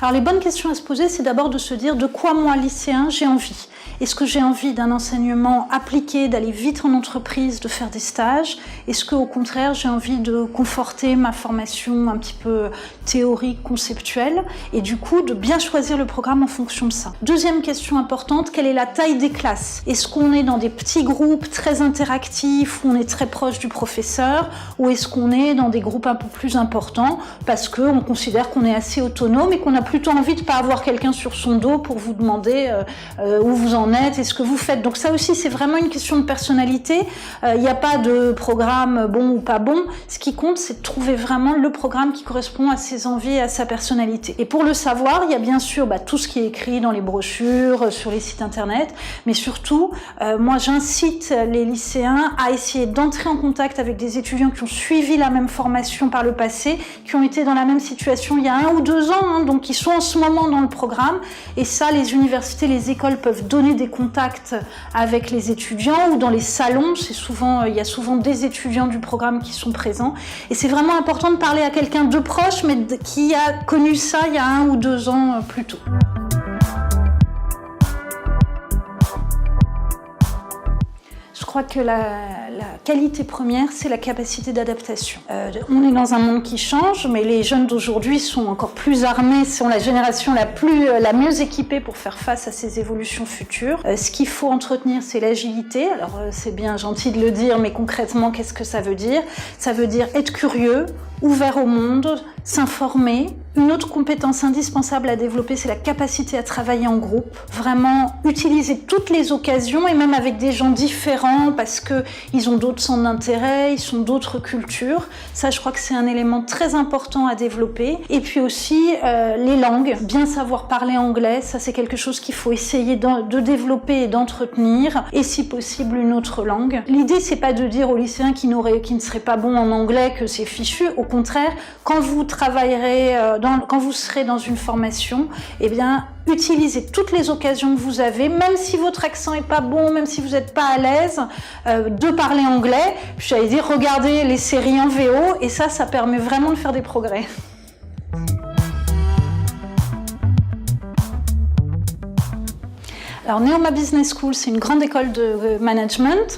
Alors les bonnes questions à se poser, c'est d'abord de se dire de quoi moi, lycéen, j'ai envie. Est-ce que j'ai envie d'un enseignement appliqué, d'aller vite en entreprise, de faire des stages? Est-ce qu'au contraire, j'ai envie de conforter ma formation un petit peu théorique, conceptuelle? Et du coup, de bien choisir le programme en fonction de ça. Deuxième question importante, quelle est la taille des classes? Est-ce qu'on est dans des petits groupes très interactifs, où on est très proche du professeur? Ou est-ce qu'on est dans des groupes un peu plus importants, parce qu'on considère qu'on est assez autonome et qu'on a plutôt envie de ne pas avoir quelqu'un sur son dos pour vous demander où vous en êtes et ce que vous faites. Donc ça aussi, c'est vraiment une question de personnalité. Il n'y a pas de programme bon ou pas bon. Ce qui compte, c'est de trouver vraiment le programme qui correspond à ses envies et à sa personnalité. Et pour le savoir, il y a bien sûr tout ce qui est écrit dans les brochures, sur les sites internet, mais surtout, moi j'incite les lycéens à essayer d'entrer en contact avec des étudiants qui ont suivi la même formation par le passé, qui ont été dans la même situation il y a 1 ou 2 ans, donc qui sont en ce moment dans le programme. Et ça, les universités, les écoles peuvent donner des contacts avec les étudiants ou dans les salons. Il y a souvent des étudiants du programme qui sont présents. Et c'est vraiment important de parler à quelqu'un de proche, mais qui a connu ça il y a 1 ou 2 ans plus tôt. Je crois que la qualité première, c'est la capacité d'adaptation. On est dans un monde qui change, mais les jeunes d'aujourd'hui sont encore plus armés, sont la génération la mieux équipée pour faire face à ces évolutions futures. Ce qu'il faut entretenir, c'est l'agilité. Alors c'est bien gentil de le dire, mais concrètement, qu'est-ce que ça veut dire? Ça veut dire être curieux, ouvert au monde, s'informer. Une autre compétence indispensable à développer, c'est la capacité à travailler en groupe. Vraiment utiliser toutes les occasions et même avec des gens différents parce qu'ils ont d'autres centres d'intérêt, ils sont d'autres cultures. Ça, je crois que c'est un élément très important à développer. Et puis aussi, les langues. Bien savoir parler anglais, ça c'est quelque chose qu'il faut essayer de développer et d'entretenir. Et si possible, une autre langue. L'idée, c'est pas de dire aux lycéens qui ne seraient pas bons en anglais que c'est fichu. Au contraire, quand vous travaillerez quand vous serez dans une formation, eh bien, utilisez toutes les occasions que vous avez, même si votre accent est pas bon, même si vous n'êtes pas à l'aise, de parler anglais. J'allais dire, regardez les séries en VO, et ça permet vraiment de faire des progrès. Alors Neoma Business School, c'est une grande école de management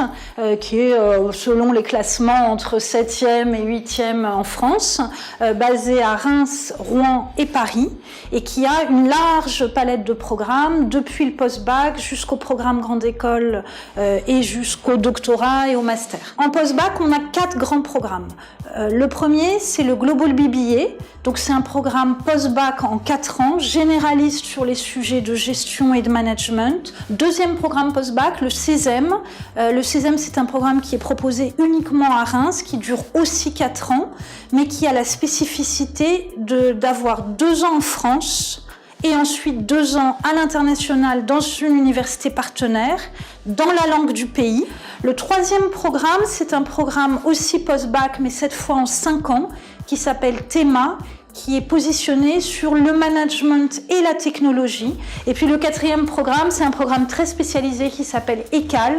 qui est, selon les classements, entre 7e et 8e en France, basée à Reims, Rouen et Paris, et qui a une large palette de programmes, depuis le post-bac jusqu'au programme grande école et jusqu'au doctorat et au master. En post-bac, on a 4 grands programmes. Le premier, c'est le Global BBA, donc c'est un programme post-bac en 4 ans, généraliste sur les sujets de gestion et de management. Deuxième programme post-bac, le CESEM. Le CESEM, c'est un programme qui est proposé uniquement à Reims, qui dure aussi 4 ans, mais qui a la spécificité d'avoir 2 ans en France et ensuite 2 ans à l'international dans une université partenaire, dans la langue du pays. Le troisième programme, c'est un programme aussi post-bac, mais cette fois en 5 ans, qui s'appelle THEMA, qui est positionné sur le management et la technologie. Et puis le quatrième programme, c'est un programme très spécialisé qui s'appelle ECAL,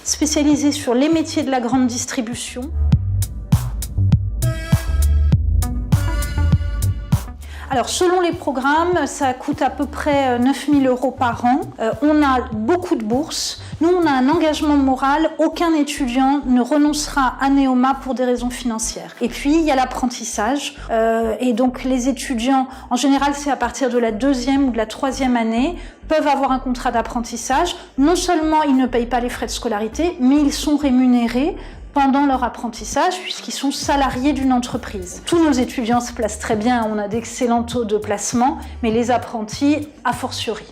spécialisé sur les métiers de la grande distribution. Alors, selon les programmes, ça coûte à peu près 9 000 € par an. On a beaucoup de bourses. Nous, on a un engagement moral. Aucun étudiant ne renoncera à Neoma pour des raisons financières. Et puis, il y a l'apprentissage. Et donc, les étudiants, en général, c'est à partir de la 2e ou de la 3e année, peuvent avoir un contrat d'apprentissage. Non seulement ils ne payent pas les frais de scolarité, mais ils sont rémunérés pendant leur apprentissage, puisqu'ils sont salariés d'une entreprise. Tous nos étudiants se placent très bien, on a d'excellents taux de placement, mais les apprentis, a fortiori.